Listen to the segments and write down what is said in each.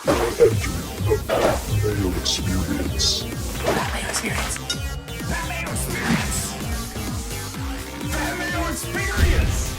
The Mayo Experience. Mayo Experience. Mayo Experience. Mayo Experience.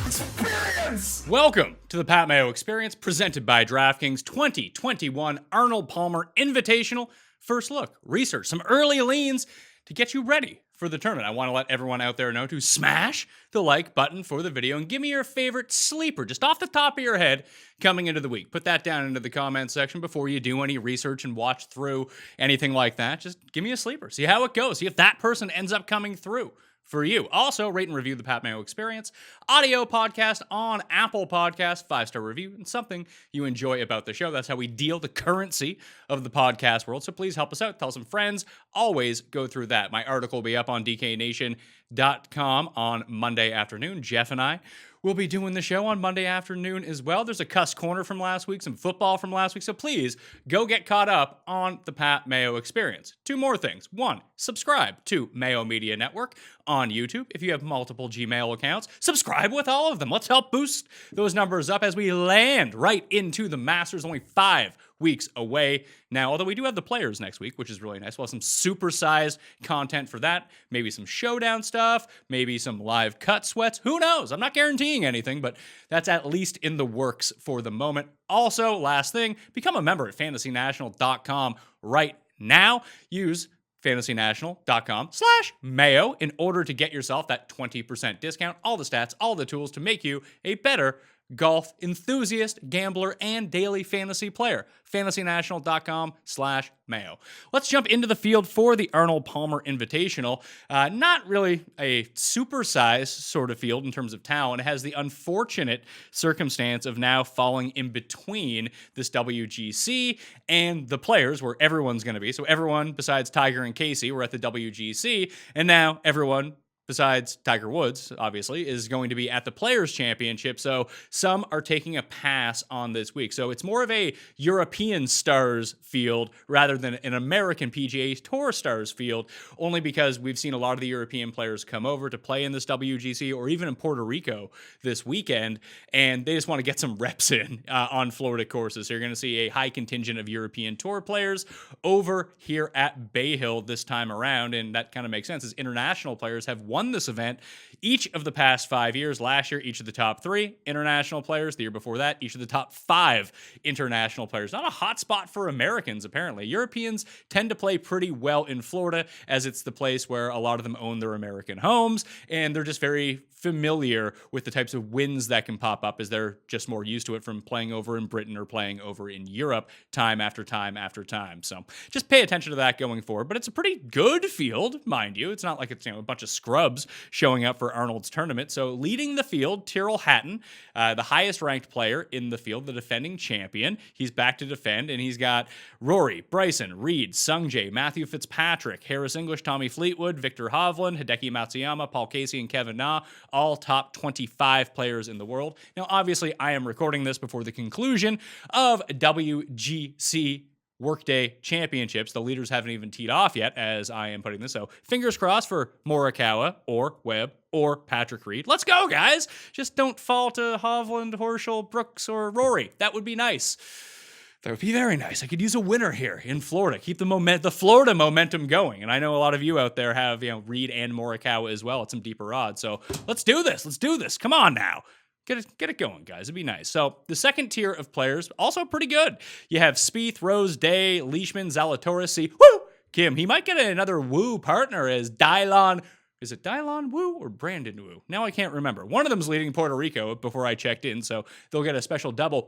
Experience. Welcome to the Pat Mayo Experience, presented by DraftKings 2021 Arnold Palmer Invitational. First look, research, some early leans to get you ready for the tournament. I want to let everyone out there know to smash the like button for the video and give me your favorite sleeper, just off the top of your head, coming into the week. Put that down into the comments section before you do any research and watch through anything like that. Just give me a sleeper. See how it goes. See if that person ends up coming through for you. Also, rate and review the Pat Mayo Experience audio podcast on Apple Podcasts, 5-star review, and something you enjoy about the show. That's how we deal the currency of the podcast world. So please help us out. Tell some friends. Always go through that. My article will be up on DKNation.com on Monday afternoon. Jeff and I will be doing the show on Monday afternoon as well. There's a Cuss Corner from last week, some football from last week. So please go get caught up on the Pat Mayo Experience. Two more things. One, subscribe to Mayo Media Network on YouTube. If you have multiple Gmail accounts, subscribe with all of them. Let's help boost those numbers up as we land right into the Masters, only 5 weeks away now, although we do have the Players next week, which is really nice. We'll have some supersized content for that, maybe some showdown stuff, maybe some live cut sweats. Who knows? I'm not guaranteeing anything, but that's at least in the works for the moment. Also, last thing, become a member at fantasynational.com right now. Use fantasynational.com/Mayo in order to get yourself that 20% discount, all the stats, all the tools to make you a better golf enthusiast, gambler, and daily fantasy player. fantasynational.com/Mayo. Let's jump into the field for the Arnold Palmer Invitational. Not really a supersized sort of field in terms of talent. It has the unfortunate circumstance of now falling in between this WGC and the Players, where everyone's going to be. So everyone besides Tiger and Casey were at the WGC, and now everyone besides Tiger Woods, obviously, is going to be at the Players' Championship. So some are taking a pass on this week. So it's more of a European stars field rather than an American PGA Tour stars field, only because we've seen a lot of the European players come over to play in this WGC or even in Puerto Rico this weekend, and they just want to get some reps in on Florida courses. So you're going to see a high contingent of European Tour players over here at Bay Hill this time around, and that kind of makes sense as international players have won this event each of the past 5 years. Last year, each of the top 3 international players. The year before that, each of the top 5 international players. Not a hot spot for Americans, apparently. Europeans tend to play pretty well in Florida, as it's the place where a lot of them own their American homes, and they're just very familiar with the types of wins that can pop up, as they're just more used to it from playing over in Britain or playing over in Europe time after time after time. So just pay attention to that going forward. But it's a pretty good field, mind you. It's not like it's a bunch of scrubs showing up for Arnold's tournament. So leading the field, Tyrrell Hatton, the highest ranked player in the field, the defending champion. He's back to defend, and he's got Rory, Bryson, Reed, Sungjae, Matthew Fitzpatrick, Harris English, Tommy Fleetwood, Victor Hovland, Hideki Matsuyama, Paul Casey, and Kevin Na, all top 25 players in the world. Now, obviously, I am recording this before the conclusion of WGC Workday Championships. The leaders haven't even teed off yet as I am putting this. So fingers crossed for Morikawa or Webb or Patrick Reed. Let's go, guys. Just don't fall to Hovland, Horschel, Brooks, or Rory. That would be nice. That would be very nice. I could use a winner here in Florida. Keep the Florida momentum going. And I know a lot of you out there have, Reed and Morikawa as well at some deeper odds. So let's do this. Let's do this. Come on now. Get it going, guys. It'd be nice. So the second tier of players, also pretty good. You have Spieth, Rose, Day, Leishman, Zalatoris, Kim. He might get another Woo partner as Dylan. Is it Dylan Woo or Brandon Woo? Now I can't remember. One of them's leading Puerto Rico before I checked in, so they'll get a special double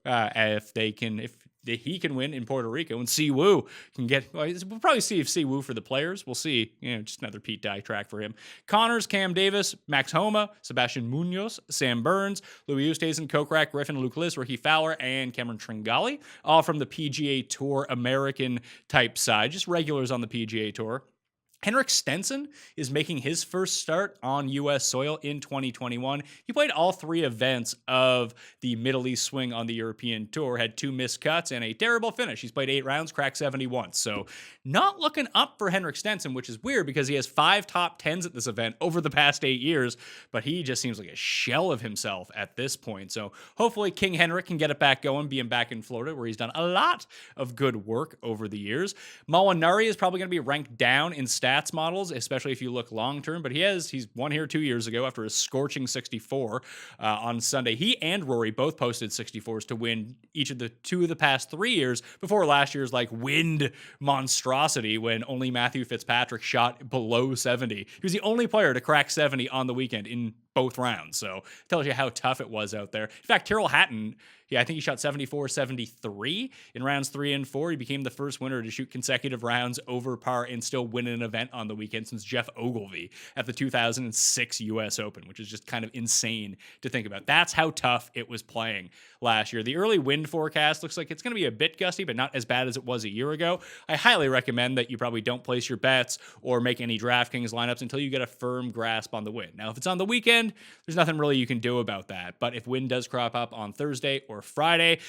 if he can win in Puerto Rico, and Si Woo can get. Well, we'll probably see if Si Woo for the Players. We'll see. Just another Pete Dye track for him. Connors, Cam Davis, Max Homa, Sebastian Munoz, Sam Burns, Louis Oosthuizen, Kokrak, Griffin, Luke List, Ricky Fowler, and Cameron Tringali, all from the PGA Tour American type side, just regulars on the PGA Tour. Henrik Stenson is making his first start on U.S. soil in 2021. He played all 3 events of the Middle East swing on the European Tour, had 2 missed cuts and a terrible finish. He's played 8 rounds, cracked 70 once. So not looking up for Henrik Stenson, which is weird because he has 5 top 10s at this event over the past 8 years, but he just seems like a shell of himself at this point. So hopefully King Henrik can get it back going, being back in Florida where he's done a lot of good work over the years. Molinari is probably going to be ranked down in stats models, especially if you look long term, but he's won here 2 years ago after a scorching 64 on Sunday. He and Rory both posted 64s to win each of the 2 of the past 3 years before last year's like wind monstrosity when only Matthew Fitzpatrick shot below 70. He was the only player to crack 70 on the weekend in both rounds. So it tells you how tough it was out there. In fact, Tyrrell Hatton, I think he shot 74-73 in rounds 3 and 4. He became the first winner to shoot consecutive rounds over par and still win an event on the weekend since Jeff Ogilvy at the 2006 U.S. Open, which is just kind of insane to think about. That's how tough it was playing last year. The early wind forecast looks like it's going to be a bit gusty, but not as bad as it was a year ago. I highly recommend that you probably don't place your bets or make any DraftKings lineups until you get a firm grasp on the wind. Now, if it's on the weekend, there's nothing really you can do about that. But if wind does crop up on Thursday or Friday,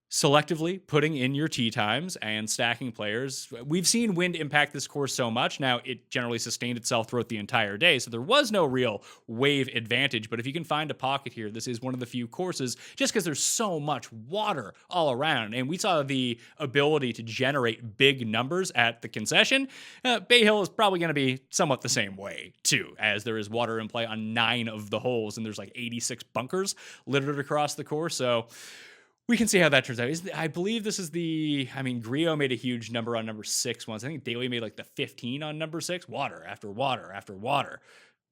selectively putting in your tee times and stacking players. We've seen wind impact this course so much. Now, it generally sustained itself throughout the entire day, so there was no real wave advantage. But if you can find a pocket here, this is one of the few courses, just because there's so much water all around. And we saw the ability to generate big numbers at the concession. Bay Hill is probably going to be somewhat the same way, too, as there is water in play on 9 of the holes, and there's like 86 bunkers littered across the course. So we can see how that turns out. I believe this is Griot made a huge number on number 6 once. I think Daly made like the 15 on number 6. Water after water after water.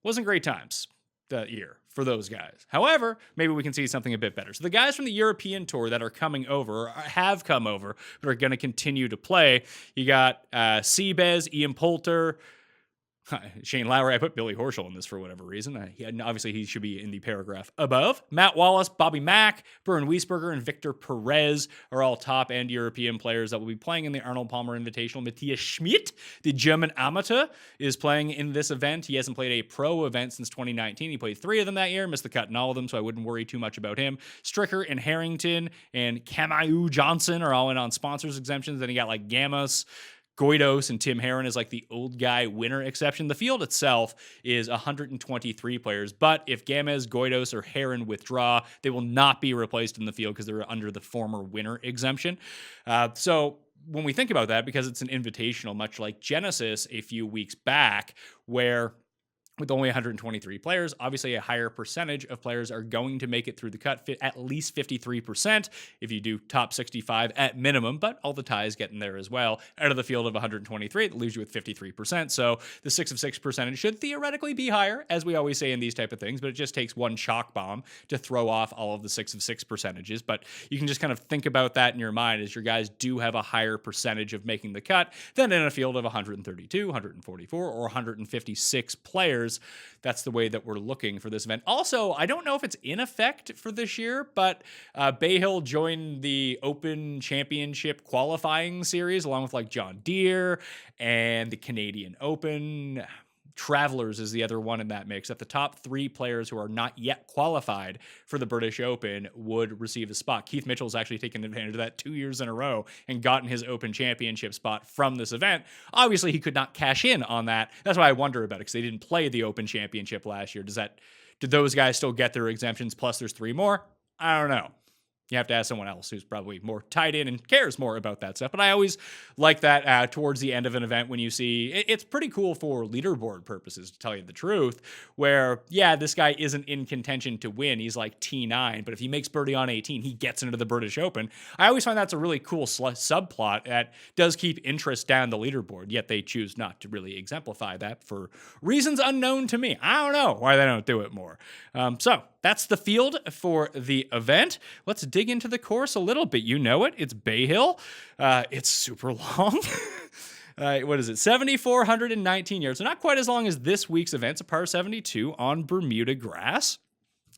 Wasn't great times that year for those guys. However, maybe we can see something a bit better. So the guys from the European Tour that are coming over, or have come over, but are going to continue to play, you got Seabez, Ian Poulter, Shane Lowry. I put Billy Horschel in this for whatever reason. Obviously, he should be in the paragraph above. Matt Wallace, Bobby Mack, Bern Wiesberger, and Victor Perez are all top-end European players that will be playing in the Arnold Palmer Invitational. Matthias Schmidt, the German amateur, is playing in this event. He hasn't played a pro event since 2019. He played 3 of them that year, missed the cut in all of them, so I wouldn't worry too much about him. Stricker and Harrington and Kamaru Johnson are all in on sponsors exemptions. Then you got like Gamos, Goidos, and Tim Herron is like the old guy winner exception. The field itself is 123 players, but if Gamez, Goidos, or Herron withdraw, they will not be replaced in the field because they're under the former winner exemption. So when we think about that, because it's an invitational, much like Genesis a few weeks back, where with only 123 players, obviously a higher percentage of players are going to make it through the cut, at least 53% if you do top 65 at minimum, but all the ties get in there as well. Out of the field of 123, it leaves you with 53%. So the 6 of 6 percentage should theoretically be higher, as we always say in these type of things, but it just takes one chalk bomb to throw off all of the 6 of 6 percentages. But you can just kind of think about that in your mind as your guys do have a higher percentage of making the cut than in a field of 132, 144, or 156 players. That's the way that we're looking for this event. Also, I don't know if it's in effect for this year, but Bay Hill joined the Open Championship qualifying series along with like John Deere and the Canadian Open. Travelers is the other one in that mix. That the top 3 players who are not yet qualified for the British Open would receive a spot. Keith Mitchell's actually taken advantage of that 2 years in a row and gotten his Open Championship spot from this event. Obviously, he could not cash in on that. That's why I wonder about it, because they didn't play the Open Championship last year. Did those guys still get their exemptions plus there's 3 more? I don't know. You have to ask someone else who's probably more tied in and cares more about that stuff. But I always like that towards the end of an event when you see it's pretty cool for leaderboard purposes, to tell you the truth, where, yeah, this guy isn't in contention to win. He's like T9, but if he makes birdie on 18, he gets into the British Open. I always find that's a really cool subplot that does keep interest down the leaderboard, yet they choose not to really exemplify that for reasons unknown to me. I don't know why they don't do it more. So that's the field for the event. Let's dig into the course a little bit. You know it. It's Bay Hill. It's super long. What is it? 7,419 yards. So not quite as long as this week's event. It's a par 72 on Bermuda grass.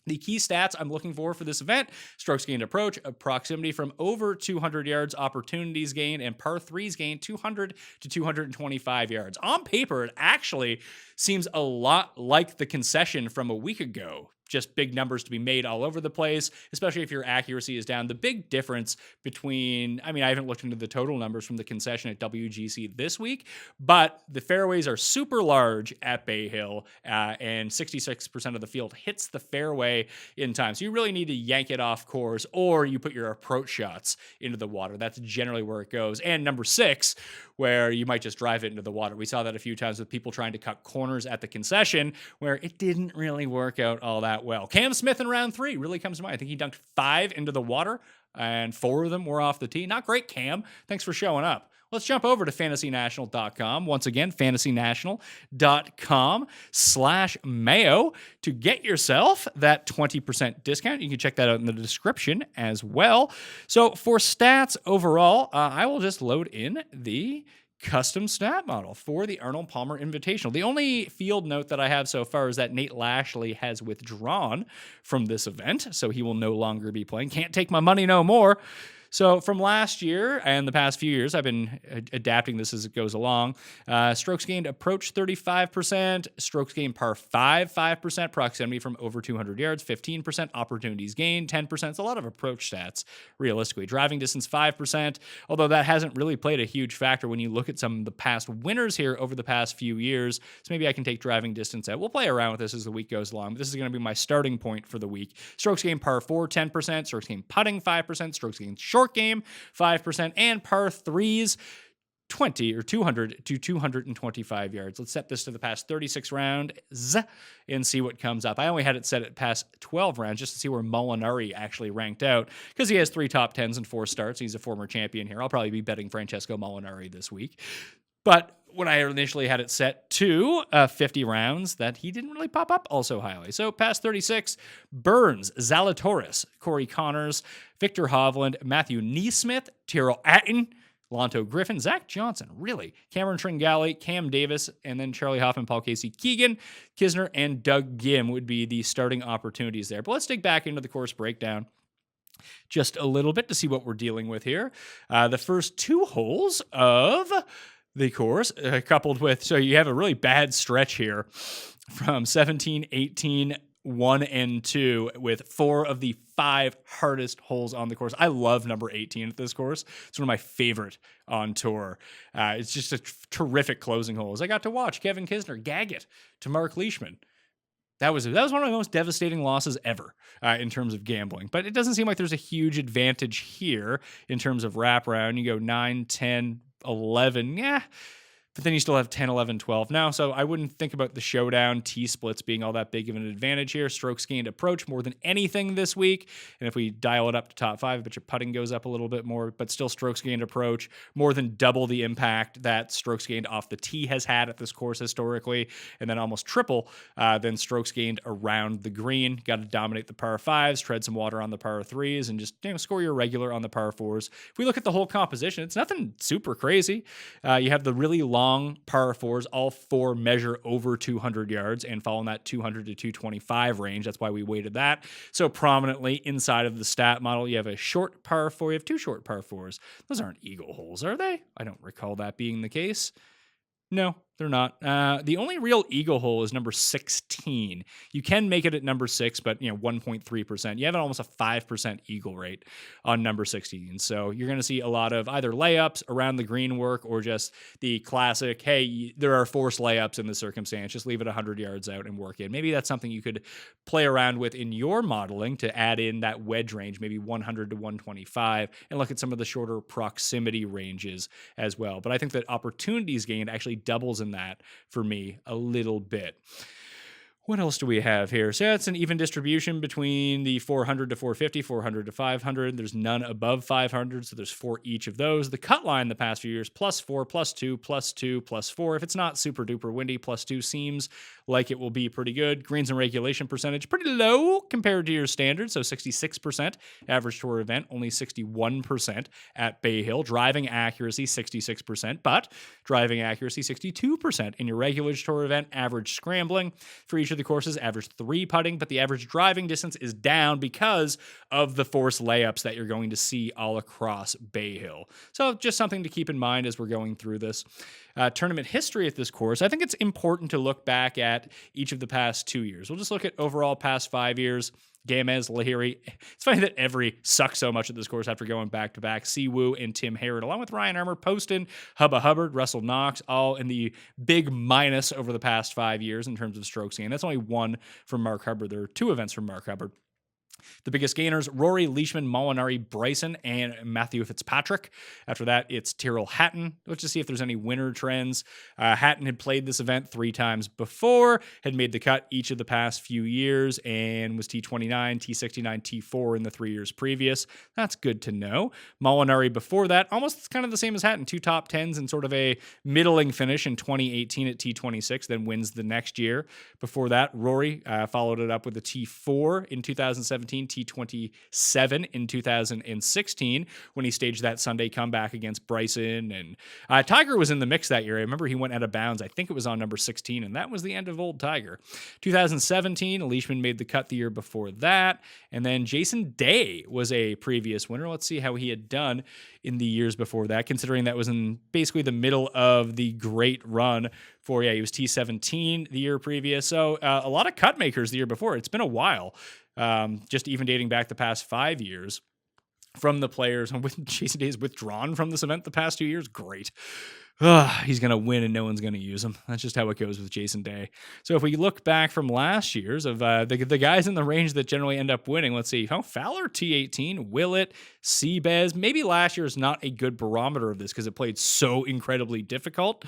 The key stats I'm looking for this event: strokes gained approach, a proximity from over 200 yards, opportunities gained, and par threes gained 200 to 225 yards. On paper, it actually seems a lot like the concession from a week ago. Just big numbers to be made all over the place, especially if your accuracy is down. The big difference between, I haven't looked into the total numbers from the concession at WGC this week, but the fairways are super large at Bay Hill, and 66% of the field hits the fairway in time. So you really need to yank it off course, or you put your approach shots into the water. That's generally where it goes. And number 6, where you might just drive it into the water. We saw that a few times with people trying to cut corners at the concession, where it didn't really work out all that well. Cam Smith in round 3 really comes to mind. I think he dunked 5 into the water, and 4 of them were off the tee. Not great, Cam. Thanks for showing up. Let's jump over to fantasynational.com. Once again, fantasynational.com/Mayo to get yourself that 20% discount. You can check that out in the description as well. So for stats overall, I will just load in the custom stat model for the Arnold Palmer Invitational. The only field note that I have so far is that Nate Lashley has withdrawn from this event, so he will no longer be playing. Can't take my money no more. So from last year and the past few years, I've been adapting this as it goes along. Strokes gained approach 35%, strokes gained par 5%, proximity from over 200 yards 15%, opportunities gained 10%. It's a lot of approach stats, realistically. Driving distance 5%, although that hasn't really played a huge factor when you look at some of the past winners here over the past few years. So maybe I can take driving distance out. We'll play around with this as the week goes along, but this is going to be my starting point for the week. Strokes gained par 4, 10%, strokes gained putting 5%, strokes gained short game 5%, and par threes 200 to 225 yards. Let's set this to the past 36 rounds and see what comes up. I only had it set at past 12 rounds just to see where Molinari actually ranked out, because he has 3 top 10s and 4 starts. He's a former champion here. I'll probably be betting Francesco Molinari this week. But when I initially had it set to 50 rounds, that he didn't really pop up also highly. So past 36, Burns, Zalatoris, Corey Connors, Victor Hovland, Matthew Neesmith, Tyrrell Atton, Lonto Griffin, Zach Johnson, really, Cameron Tringali, Cam Davis, and then Charlie Hoffman, Paul Casey, Keegan Kisner, and Doug Gim would be the starting opportunities there. But let's dig back into the course breakdown just a little bit to see what we're dealing with here. The first 2 holes of the course, coupled with, so you have a really bad stretch here from 17, 18, 1, and 2 with 4 of the 5 hardest holes on the course. I love number 18 at this course. It's one of my favorite on tour. It's just a terrific closing holes. I got to watch Kevin Kisner gag it to Mark Leishman. That was one of my most devastating losses ever in terms of gambling. But it doesn't seem like there's a huge advantage here in terms of wraparound. You go 9, 10, 11, but then you still have 10, 11, 12 now. So I wouldn't think about the showdown T-splits being all that big of an advantage here. Strokes gained approach more than anything this week. And if we dial it up to top 5, but your putting goes up a little bit more, but still strokes gained approach, more than double the impact that strokes gained off the tee has had at this course historically, and then almost triple than strokes gained around the green. Got to dominate the par 5s, tread some water on the par 3s, and just score your regular on the par 4s. If we look at the whole composition, it's nothing super crazy. You have the really long par 4s, all 4 measure over 200 yards and fall in that 200 to 225 range. That's why we weighted that so prominently inside of the stat model. You have a short par 4, you have 2 short par 4s. Those aren't eagle holes, are they? I don't recall that being the case. No, they're not. The only real eagle hole is number 16. You can make it at number 6, but 1.3%. You have almost a 5% eagle rate on number 16. So you're going to see a lot of either layups around the green work, or just the classic, hey, there are forced layups in the circumstance. Just leave it 100 yards out and work in. Maybe that's something you could play around with in your modeling to add in that wedge range, maybe 100 to 125, and look at some of the shorter proximity ranges as well. But I think that opportunities gained actually doubles in that for me a little bit. What else do we have here? So it's an even distribution between the 400 to 450, 400 to 500. There's none above 500, so there's 4 each of those. The cut line the past few years, +4, +2, +2, +4. If it's not super duper windy, +2 seems like it will be pretty good. Greens and regulation percentage, pretty low compared to your standard, so 66% average tour event, only 61% at Bay Hill. Driving accuracy, 66%, but driving accuracy, 62% in your regular tour event. Average scrambling for each of the courses, average 3 putting, but the average driving distance is down because of the forced layups that you're going to see all across Bay Hill. So just something to keep in mind as we're going through this. Tournament history at this course, I think it's important to look back at each of the past 2 years. We'll just look at overall past 5 years. Gamez, Lahiri. It's funny that every sucks so much at this course after going back-to-back. Siwoo and Tim Harrod, along with Ryan Armour, Poston, Hubba Hubbard, Russell Knox, all in the big minus over the past 5 years in terms of strokes gained. That's only one from Mark Hubbard. There are 2 events from Mark Hubbard. The biggest gainers, Rory, Leishman, Molinari, Bryson, and Matthew Fitzpatrick. After that, it's Tyrrell Hatton. Let's just see if there's any winner trends. Hatton had played this event 3 times before, had made the cut each of the past few years, and was T29, T69, T4 in the 3 years previous. That's good to know. Molinari before that, almost kind of the same as Hatton, 2 top 10s and sort of a middling finish in 2018 at T26, then wins the next year. Before that, Rory followed it up with a T4 in 2017, T27 in 2016 when he staged that Sunday comeback against Bryson. And Tiger was in the mix that year. I remember he went out of bounds. I think it was on number 16, and that was the end of old Tiger. 2017, Leishman made the cut the year before that. And then Jason Day was a previous winner. Let's see how he had done in the years before that, considering that was in basically the middle of the great run for, he was T17 the year previous. So a lot of cut makers the year before. It's been a while. Just even dating back the past 5 years from the players. And with Jason Day is withdrawn from this event the past 2 years, great. He's going to win and no one's going to use him. That's just how it goes with Jason Day. So if we look back from last year's of the guys in the range that generally end up winning, let's see. Fowler, T18, Willett, Seabez. Maybe last year is not a good barometer of this because it played so incredibly difficult.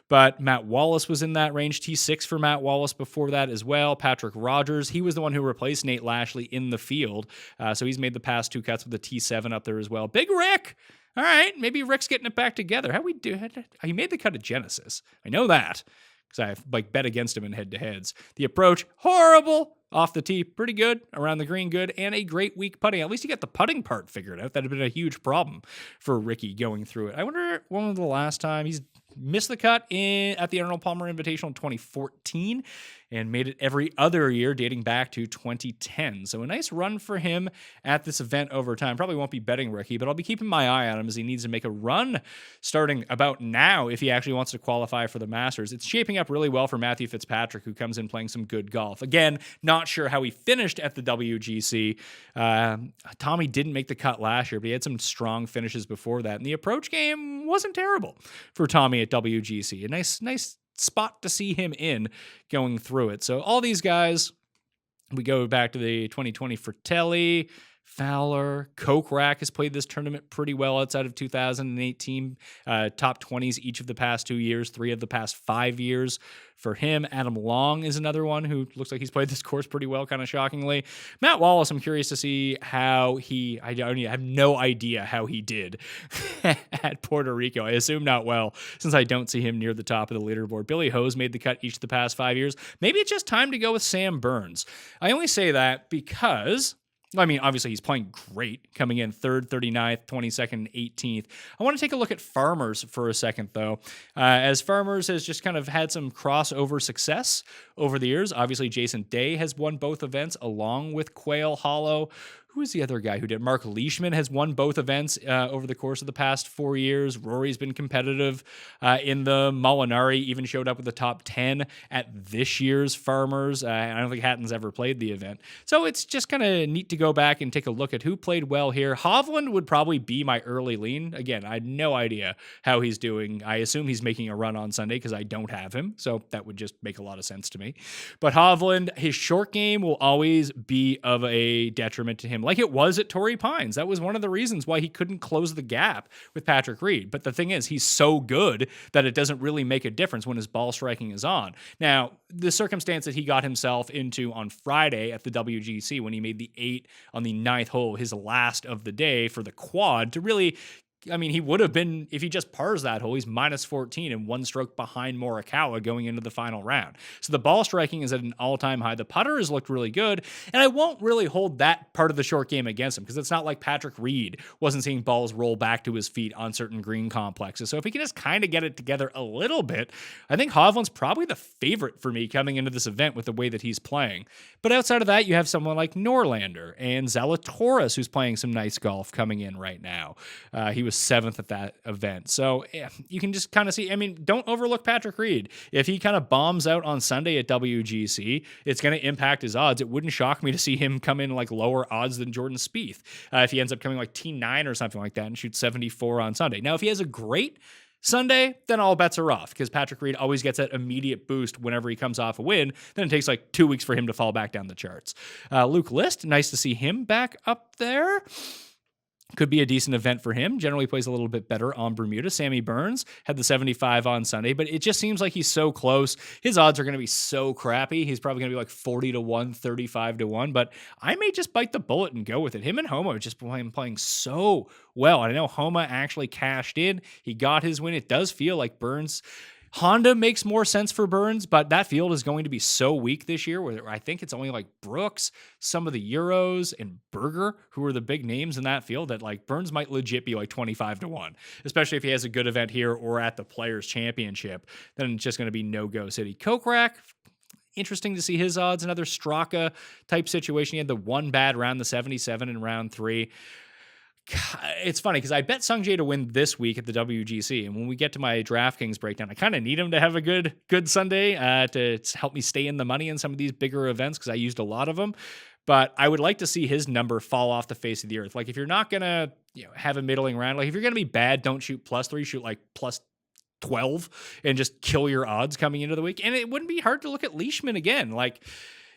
But Matt Wallace was in that range. T6 for Matt Wallace before that as well. Patrick Rogers, he was the one who replaced Nate Lashley in the field. So he's made the past 2 cuts with the T7 up there as well. Big Rick. All right, maybe Rick's getting it back together. How we do? He made the cut at Genesis. I know that because I bet against him in head-to-heads. The approach, horrible. Off the tee, pretty good. Around the green, good. And a great week putting. At least he got the putting part figured out. That had been a huge problem for Ricky going through it. I wonder when was the last time he's missed the cut at the Arnold Palmer Invitational in 2014 and made it every other year dating back to 2010. So a nice run for him at this event over time. Probably won't be betting Ricky, but I'll be keeping my eye on him as he needs to make a run starting about now if he actually wants to qualify for the Masters. It's shaping up really well for Matthew Fitzpatrick, who comes in playing some good golf. Again, not sure how he finished at the WGC. Tommy didn't make the cut last year, but he had some strong finishes before that. And the approach game wasn't terrible for Tommy at WGC. A nice spot to see him in going through it. So all these guys, we go back to the 2020 Fratelli, Fowler, Kokrak has played this tournament pretty well outside of 2018. Top 20s each of the past 2 years, 3 of the past 5 years for him. Adam Long is another one who looks like he's played this course pretty well, kind of shockingly. Matt Wallace, I'm curious to see how I have no idea how he did at Puerto Rico. I assume not well, since I don't see him near the top of the leaderboard. Billy Ho's made the cut each of the past 5 years. Maybe it's just time to go with Sam Burns. I only say that because, I mean, obviously he's playing great, coming in 3rd, 39th, 22nd, and 18th. I want to take a look at Farmers for a second, though, as Farmers has just kind of had some crossover success over the years. Obviously, Jason Day has won both events along with Quail Hollow. Who is the other guy who did? Mark Leishman has won both events over the course of the past 4 years. Rory's been competitive in the Molinari, even showed up with the top 10 at this year's Farmers. I don't think Hatton's ever played the event. So it's just kind of neat to go back and take a look at who played well here. Hovland would probably be my early lean. Again, I had no idea how he's doing. I assume he's making a run on Sunday because I don't have him. So that would just make a lot of sense to me. But Hovland, his short game will always be of a detriment to him, like it was at Torrey Pines. That was one of the reasons why he couldn't close the gap with Patrick Reed. But the thing is, he's so good that it doesn't really make a difference when his ball striking is on. Now, the circumstance that he got himself into on Friday at the WGC when he made the 8 on the 9th hole, his last of the day for the quad, to really I mean, he would have been, if he just pars that hole, he's minus 14 and 1 stroke behind Morikawa going into the final round. So the ball striking is at an all-time high. The putter has looked really good, and I won't really hold that part of the short game against him because it's not like Patrick Reed wasn't seeing balls roll back to his feet on certain green complexes. So if he can just kind of get it together a little bit, I think Hovland's probably the favorite for me coming into this event with the way that he's playing. But outside of that, you have someone like Norlander and Zalatoris, who's playing some nice golf coming in right now. He was 7th at that event. So yeah, you can just kind of see, I mean, don't overlook Patrick Reed. If he kind of bombs out on Sunday at WGC, it's going to impact his odds. It wouldn't shock me to see him come in like lower odds than Jordan Spieth if he ends up coming like T9 or something like that and shoots 74 on Sunday. Now, if he has a great Sunday, then all bets are off because Patrick Reed always gets that immediate boost whenever he comes off a win. Then it takes like 2 weeks for him to fall back down the charts. Luke List, nice to see him back up there. Could be a decent event for him. Generally plays a little bit better on Bermuda. Sammy Burns had the 75 on Sunday, but it just seems like he's so close. His odds are going to be so crappy. He's probably going to be like 40-1, 35-1, but I may just bite the bullet and go with it. Him and Homa are just playing so well. I know Homa actually cashed in. He got his win. It does feel like Burns... Honda makes more sense for Burns, but that field is going to be so weak this year where I think it's only like Brooks, some of the Euros, and Berger, who are the big names in that field, that like Burns might legit be like 25-1, especially if he has a good event here or at the Players' Championship. Then it's just going to be no-go city. Kokrak, interesting to see his odds. Another Straka type situation. He had the one bad round, the 77 in round 3. It's funny because I bet Sungjae to win this week at the WGC, and when we get to my DraftKings breakdown, I kind of need him to have a good Sunday to help me stay in the money in some of these bigger events because I used a lot of them. But I would like to see his number fall off the face of the earth. Like if you're not gonna have a middling round, like if you're gonna be bad, don't shoot +3, shoot like +12, and just kill your odds coming into the week. And it wouldn't be hard to look at Leishman again, like.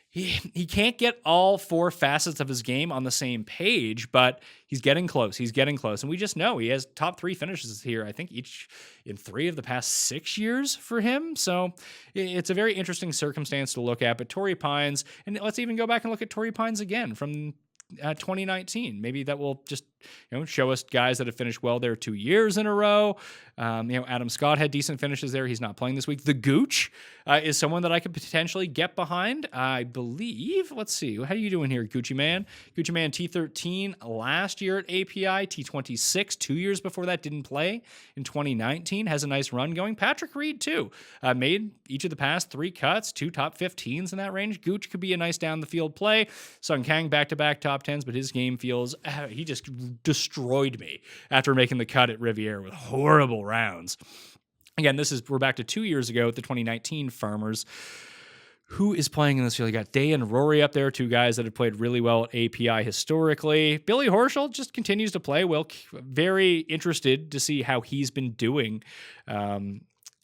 He can't get all 4 facets of his game on the same page, but he's getting close. He's getting close. And we just know he has top 3 finishes here, I think each in 3 of the past 6 years for him. So it's a very interesting circumstance to look at. But Torrey Pines, and let's even go back and look at Torrey Pines again from 2019. Maybe that will just show us guys that have finished well there 2 years in a row. Adam Scott had decent finishes there. He's not playing this week. The Gooch is someone that I could potentially get behind. I believe, let's see, how are you doing here, Gucci Man? Gucci Man T13 last year at API, T26 2 years before that, didn't play in 2019, has a nice run going. Patrick Reed too, made each of the past 3 cuts, 2 top 15s in that range. Gooch could be a nice down the field play. Sung Kang back-to-back top 10s, but his game feels, he just destroyed me after making the cut at Riviera with horrible rounds. Again, we're back to 2 years ago at the 2019 Farmers. Who is playing in this field? You got Day and Rory up there, 2 guys that have played really well at API historically. Billy Horschel just continues to play well. Very interested to see how he's been doing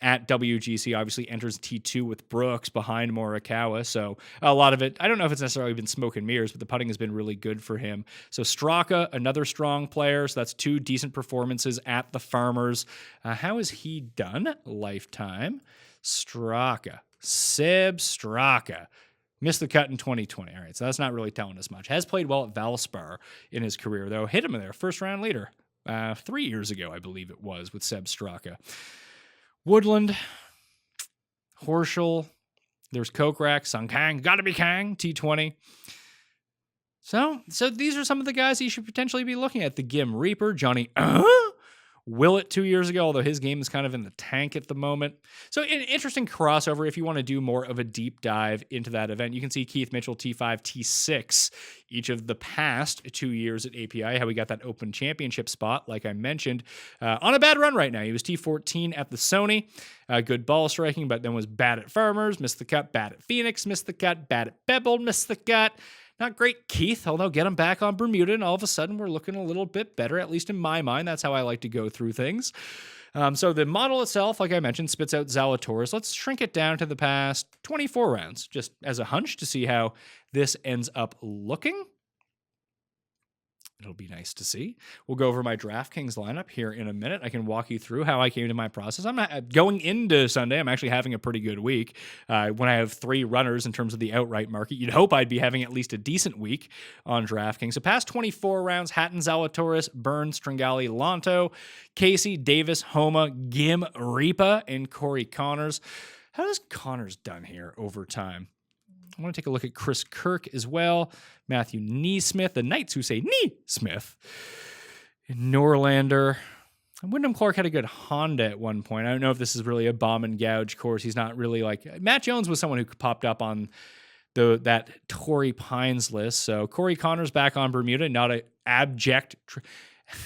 at WGC. Obviously enters T2 with Brooks behind Morikawa. So a lot of it, I don't know if it's necessarily been smoke and mirrors, but the putting has been really good for him. So Straka, another strong player. So that's 2 decent performances at the Farmers. How has he done? Lifetime. Straka. Seb Straka. Missed the cut in 2020. All right, so that's not really telling us much. Has played well at Valspar in his career, though. Hit him there, first round leader. 3 years ago, I believe it was, with Seb Straka. Woodland, Horschel, there's Kokrak, Sung Kang, gotta be Kang, T20. So these are some of the guys you should potentially be looking at. The Gim Reaper, Johnny Willett 2 years ago, although his game is kind of in the tank at the moment. So an interesting crossover if you want to do more of a deep dive into that event. You can see Keith Mitchell, T5, T6, each of the past 2 years at API, how he got that Open Championship spot, like I mentioned, on a bad run right now. He was T14 at the Sony, good ball striking, but then was bad at Farmers, missed the cut, bad at Phoenix, missed the cut, bad at Pebble, missed the cut. Not great Keith, although get him back on Bermuda, and all of a sudden we're looking a little bit better, at least in my mind. That's how I like to go through things. So the model itself, like I mentioned, spits out Zalatoris. Let's shrink it down to the past 24 rounds, just as a hunch to see how this ends up looking. It'll be nice to see. We'll go over my DraftKings lineup here in a minute. I can walk you through how I came to my process. I'm not going into Sunday. I'm actually having a pretty good week. When I have 3 runners in terms of the outright market, you'd hope I'd be having at least a decent week on DraftKings. So past 24 rounds, Hatton, Zalatoris, Burns, Stringali, Lonto, Casey, Davis, Homa, Gim, Ripa, and Corey Connors. How has Connors done here over time? I want to take a look at Chris Kirk as well. Matthew Neesmith, the Knights who say Neesmith. Norlander. Wyndham Clark had a good Honda at one point. I don't know if this is really a bomb and gouge course. He's not really like... Matt Jones was someone who popped up on that Torrey Pines list. So Corey Connors back on Bermuda, not an abject...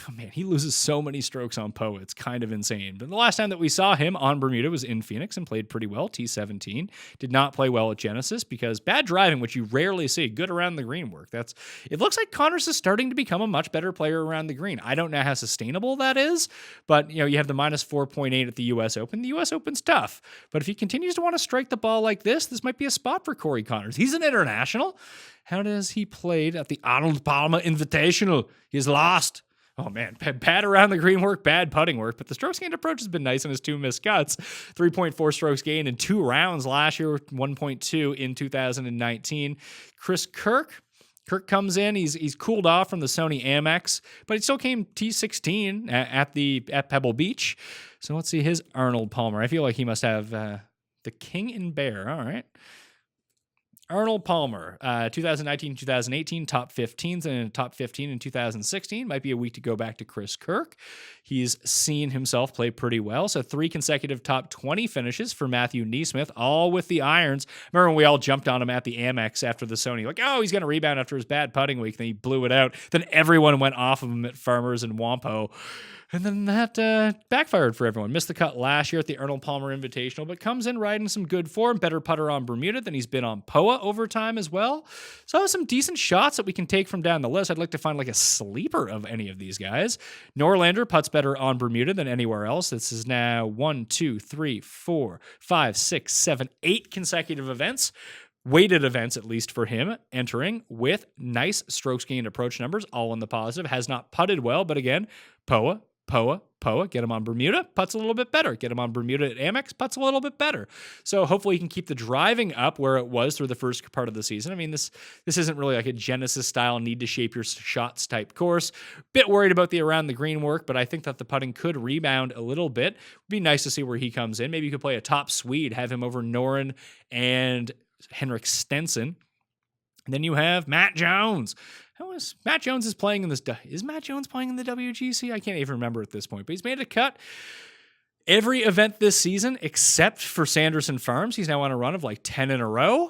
Oh man, he loses so many strokes on Poa. It's kind of insane. But the last time that we saw him on Bermuda was in Phoenix and played pretty well, T17. Did not play well at Genesis because bad driving, which you rarely see, good around the green work. It looks like Connors is starting to become a much better player around the green. I don't know how sustainable that is, but you have the minus 4.8 at the U.S. Open. The U.S. Open's tough, but if he continues to want to strike the ball like this might be a spot for Corey Connors. He's an international. How does he played at the Arnold Palmer Invitational? He's lost. Oh, man, bad around the green work, bad putting work, but the strokes gained approach has been nice in his 2 missed cuts. 3.4 strokes gained in 2 rounds last year, 1.2 in 2019. Chris Kirk comes in. He's cooled off from the Sony Amex, but he still came T16 at Pebble Beach. So let's see his Arnold Palmer. I feel like he must have the King and Bear. All right. Arnold Palmer, 2019, 2018, top 15s and top 15 in 2016. Might be a week to go back to Chris Kirk. He's seen himself play pretty well. So 3 consecutive top 20 finishes for Matthew Neesmith, all with the irons. Remember when we all jumped on him at the Amex after the Sony? Like, oh, he's going to rebound after his bad putting week. Then he blew it out. Then everyone went off of him at Farmers and Wampo. And then that backfired for everyone. Missed the cut last year at the Arnold Palmer Invitational, but comes in riding some good form. Better putter on Bermuda than he's been on Poa over time as well. So some decent shots that we can take from down the list. I'd like to find like a sleeper of any of these guys. Norlander putts better on Bermuda than anywhere else. This is now 1, 2, 3, 4, 5, 6, 7, 8 consecutive events. Weighted events, at least for him, entering with nice strokes gained approach numbers, all in the positive. Has not putted well, but again, Poa. Get him on Bermuda, putts a little bit better. Get him on Bermuda at Amex, putts a little bit better. So hopefully he can keep the driving up where it was through the first part of the season. I mean, this isn't really like a Genesis style need to shape your shots type course. Bit worried about the around the green work, but I think that the putting could rebound a little bit. Would be nice to see where he comes in. Maybe you could play a top Swede, have him over Noren and Henrik Stenson. And then you have Matt Jones. Matt Jones is playing in this? Is Matt Jones playing in the WGC? I can't even remember at this point, but he's made a cut every event this season except for Sanderson Farms. He's now on a run of like 10 in a row.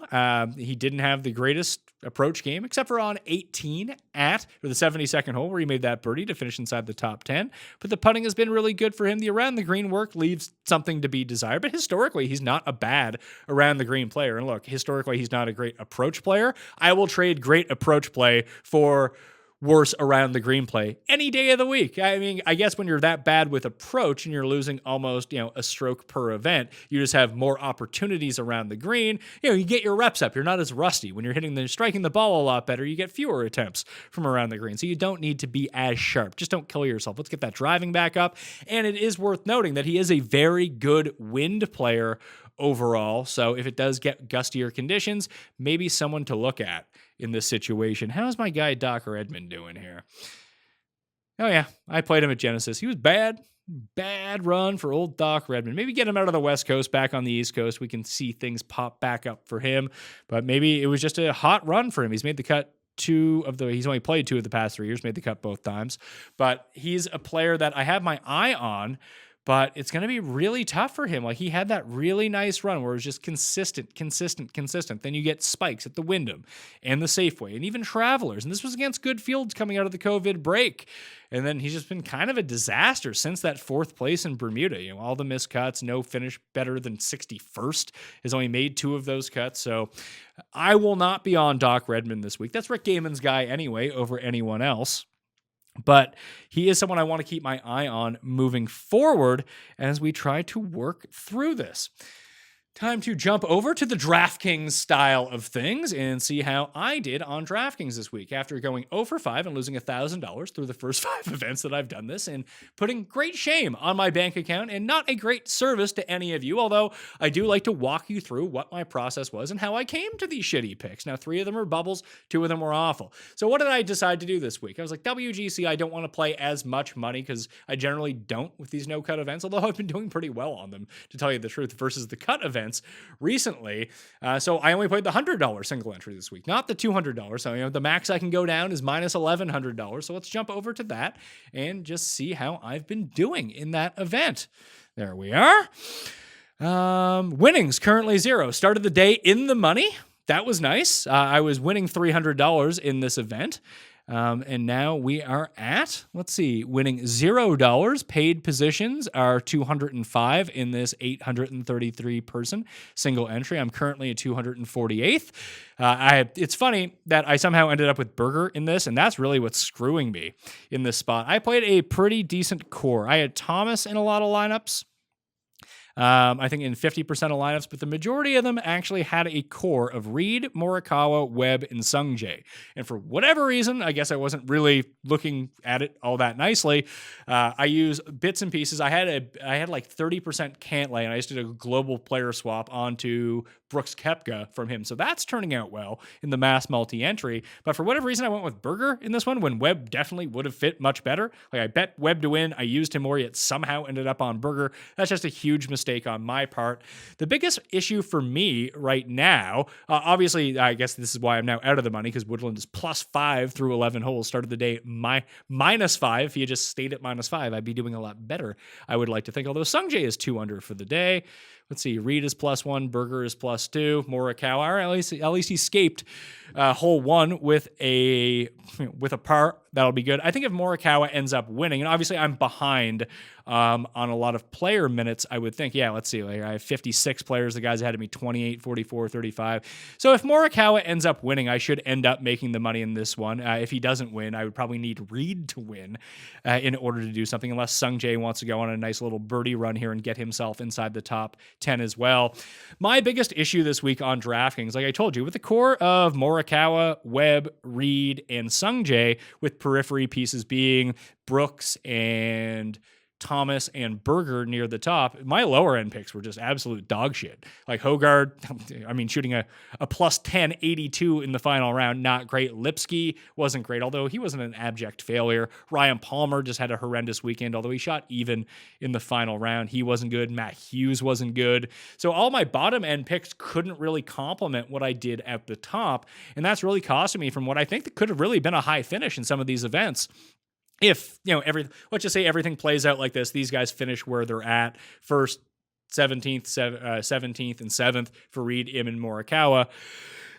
He didn't have the greatest approach game except for on 18 for the 72nd hole where he made that birdie to finish inside the top 10. But the putting has been really good for him. The around the green work leaves something to be desired, but historically he's not a bad around the green player. And look, historically he's not a great approach player. I will trade great approach play for worse around the green play any day of the week. I mean, I guess when you're that bad with approach and you're losing almost, a stroke per event, you just have more opportunities around the green. You get your reps up. You're not as rusty. When you're striking the ball a lot better, you get fewer attempts from around the green. So you don't need to be as sharp. Just don't kill yourself. Let's get that driving back up. And it is worth noting that he is a very good wind player overall. So if it does get gustier conditions, maybe someone to look at in this situation. How's my guy Docker Edmond doing here? Oh yeah, I played him at Genesis. He was bad run for old Doc Redmond. Maybe get him out of the West Coast, back on the East Coast. We can see things pop back up for him. But maybe it was just a hot run for him. He's made the cut he's only played 2 of the past 3 years, made the cut both times. But he's a player that I have my eye on, but it's going to be really tough for him. Like, he had that really nice run where it was just consistent. Then you get spikes at the Wyndham and the Safeway and even Travelers. And this was against good fields coming out of the COVID break. And then he's just been kind of a disaster since that 4th place in Bermuda. All the missed cuts, no finish better than 61st. Has only made 2 of those cuts. So I will not be on Doc Redmond this week. That's Rick Gaiman's guy anyway, over anyone else. But he is someone I want to keep my eye on moving forward as we try to work through this. Time to jump over to the DraftKings style of things and see how I did on DraftKings this week. After going 0 for 5 and losing $1,000 through the first 5 events that I've done this, and putting great shame on my bank account and not a great service to any of you, although I do like to walk you through what my process was and how I came to these shitty picks. Now, 3 of them are bubbles, 2 of them were awful. So what did I decide to do this week? I was like, WGC, I don't want to play as much money because I generally don't with these no-cut events, although I've been doing pretty well on them, to tell you the truth, versus the cut events recently. So I only played the $100 single entry this week, not the $200. So, the max I can go down is minus $1,100. So let's jump over to that and just see how I've been doing in that event. There we are. Winnings currently 0. Started the day in the money. That was nice. I was winning $300 in this event. And now we are at, let's see, winning $0. Paid positions are 205 in this 833 person single entry. I'm currently at 248th. It's funny that I somehow ended up with Burger in this, and that's really what's screwing me in this spot. I played a pretty decent core. I had Thomas in a lot of lineups. I think in 50% of lineups, but the majority of them actually had a core of Reed, Morikawa, Webb, and Sungjae. And for whatever reason, I guess I wasn't really looking at it all that nicely. I use bits and pieces. I had like 30% Cantlay, and I just did a global player swap onto Brooks Koepka from him. So that's turning out well in the mass multi-entry. But for whatever reason, I went with Berger in this one when Webb definitely would have fit much better. Like I bet Webb to win. I used him more, yet somehow ended up on Berger. That's just a huge mistake on my part. The biggest issue for me right now, obviously, I guess this is why I'm now out of the money, because Woodland is +5 through 11 holes. Started the day -5. If you just stayed at -5, I'd be doing a lot better, I would like to think. Although Sungjae is 2 under for the day. Let's see, Reed is +1, Berger is +2, Morikawa, at least he escaped hole 1 with a par. That'll be good. I think if Morikawa ends up winning, and obviously I'm behind on a lot of player minutes, I would think. Yeah, let's see. Like I have 56 players. The guys ahead of me, 28, 44, 35. So if Morikawa ends up winning, I should end up making the money in this one. If he doesn't win, I would probably need Reed to win in order to do something, unless Sungjae wants to go on a nice little birdie run here and get himself inside the top 10 as well. My biggest issue this week on DraftKings, like I told you, with the core of Morikawa, Webb, Reed, and Sungjae, with periphery pieces being Brooks and Thomas and Berger near the top, my lower end picks were just absolute dog shit. Like Hogard, I mean, shooting a +1082 in the final round, not great. Lipsky wasn't great, although he wasn't an abject failure. Ryan Palmer just had a horrendous weekend, although he shot even in the final round. He wasn't good. Matt Hughes wasn't good. So all my bottom end picks couldn't really complement what I did at the top, and that's really costing me from what I think that could have really been a high finish in some of these events. If, let's just say everything plays out like this, these guys finish where they're at, first, 17th, 17th, and 7th for Reed, Im, and Morikawa,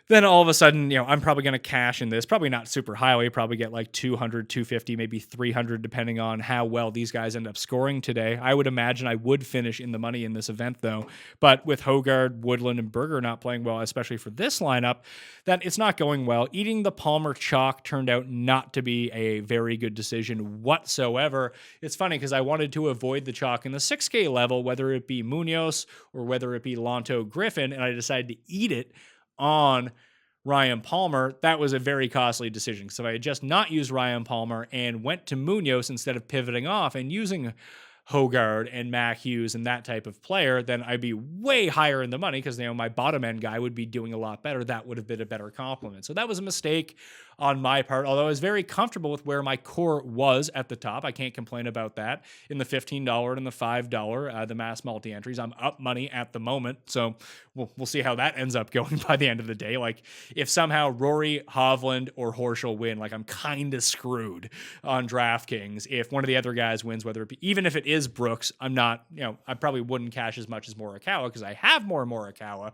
then all of a sudden, I'm probably going to cash in this. Probably not super highly. Probably get like 200, 250, maybe 300, depending on how well these guys end up scoring today. I would imagine I would finish in the money in this event, though. But with Hogard, Woodland, and Berger not playing well, especially for this lineup, that it's not going well. Eating the Palmer chalk turned out not to be a very good decision whatsoever. It's funny because I wanted to avoid the chalk in the 6K level, whether it be Munoz or whether it be Lonto Griffin, and I decided to eat it on Ryan Palmer. That was a very costly decision. So if I had just not used Ryan Palmer and went to Munoz instead of pivoting off and using Hogard and Matt Hughes and that type of player, then I'd be way higher in the money because my bottom end guy would be doing a lot better. That would have been a better compliment. So that was a mistake on my part, although I was very comfortable with where my core was at the top. I can't complain about that. In the $15 and the $5, the mass multi-entries, I'm up money at the moment. So we'll see how that ends up going by the end of the day. Like if somehow Rory, Hovland, or Horschel win, like I'm kind of screwed on DraftKings. If one of the other guys wins, whether it be, even if it is Brooks, I'm not, I probably wouldn't cash as much as Morikawa because I have more Morikawa.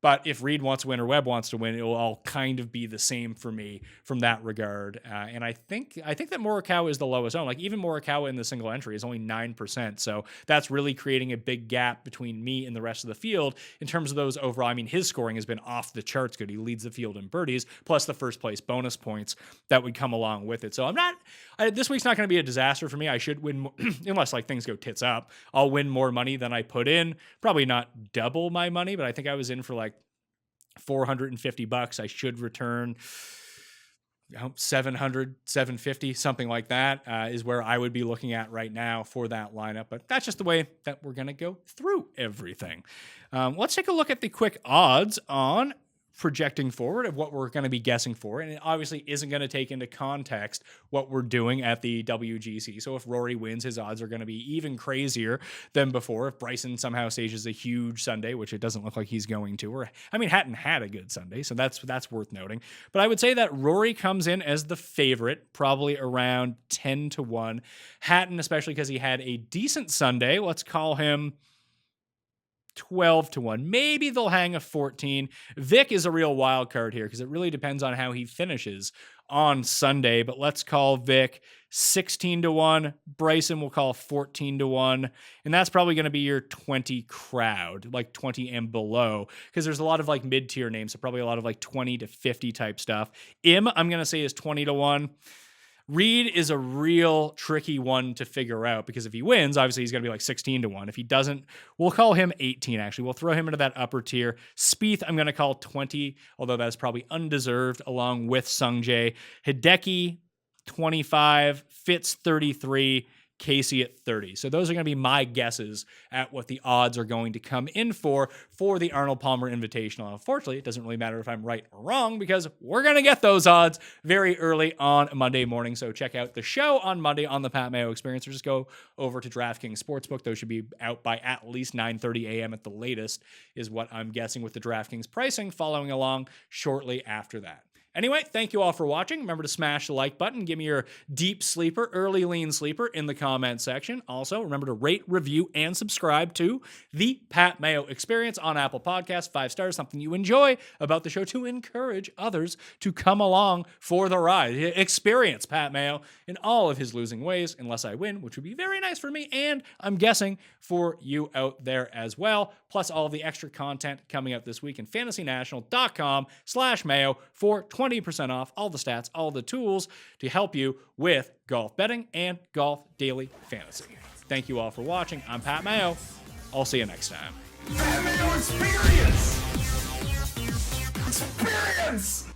But if Reed wants to win or Webb wants to win, it will all kind of be the same for me from that regard. And I think that Morikawa is the lowest owned. Like even Morikawa in the single entry is only 9%. So that's really creating a big gap between me and the rest of the field in terms of those overall. I mean, his scoring has been off the charts good. He leads the field in birdies, plus the first place bonus points that would come along with it. So I This week's not going to be a disaster for me. I should win more, unless like things go tits up. I'll win more money than I put in. Probably not double my money, but I think I was in for like $450. I should return 700, 750, something like that is where I would be looking at right now for that lineup. But that's just the way that we're going to go through everything. Let's take a look at the quick odds on projecting forward of what we're going to be guessing for. And it obviously isn't going to take into context what we're doing at the WGC. So if Rory wins, his odds are going to be even crazier than before. If Bryson somehow stages a huge Sunday, which it doesn't look like he's going to, or I mean, Hatton had a good Sunday, so that's worth noting. But I would say that Rory comes in as the favorite, probably around 10-1. Hatton, especially because he had a decent Sunday, let's call him 12-1. Maybe they'll hang a 14. Vic is a real wild card here because it really depends on how he finishes on Sunday. But let's call Vic 16-1. Bryson will call 14-1. And that's probably going to be your 20 crowd, like 20 and below, because there's a lot of like mid-tier names. So probably a lot of like 20 to 50 type stuff. I'm going to say is 20-1. Reed is a real tricky one to figure out because if he wins, obviously he's going to be like 16-1. If he doesn't, we'll call him 18, actually. We'll throw him into that upper tier. Spieth, I'm going to call 20, although that's probably undeserved, along with Sungjae. Hideki, 25. Fitz, 33. Casey at 30. So those are going to be my guesses at what the odds are going to come in for the Arnold Palmer Invitational. Unfortunately, it doesn't really matter if I'm right or wrong because we're going to get those odds very early on Monday morning. So check out the show on Monday on the Pat Mayo Experience, or just go over to DraftKings Sportsbook. Those should be out by at least 9:30 a.m. at the latest is what I'm guessing with the DraftKings pricing, following along shortly after that. Anyway, thank you all for watching. Remember to smash the like button. Give me your deep sleeper, early lean sleeper in the comment section. Also, remember to rate, review, and subscribe to the Pat Mayo Experience on Apple Podcasts. 5 stars, something you enjoy about the show to encourage others to come along for the ride. Experience Pat Mayo in all of his losing ways, unless I win, which would be very nice for me, and I'm guessing for you out there as well. Plus all of the extra content coming out this week in fantasynational.com/Mayo for 20% off all the stats, all the tools to help you with golf betting and golf daily fantasy. Thank you all for watching. I'm Pat Mayo. I'll see you next time. Pat Mayo Experience! Experience!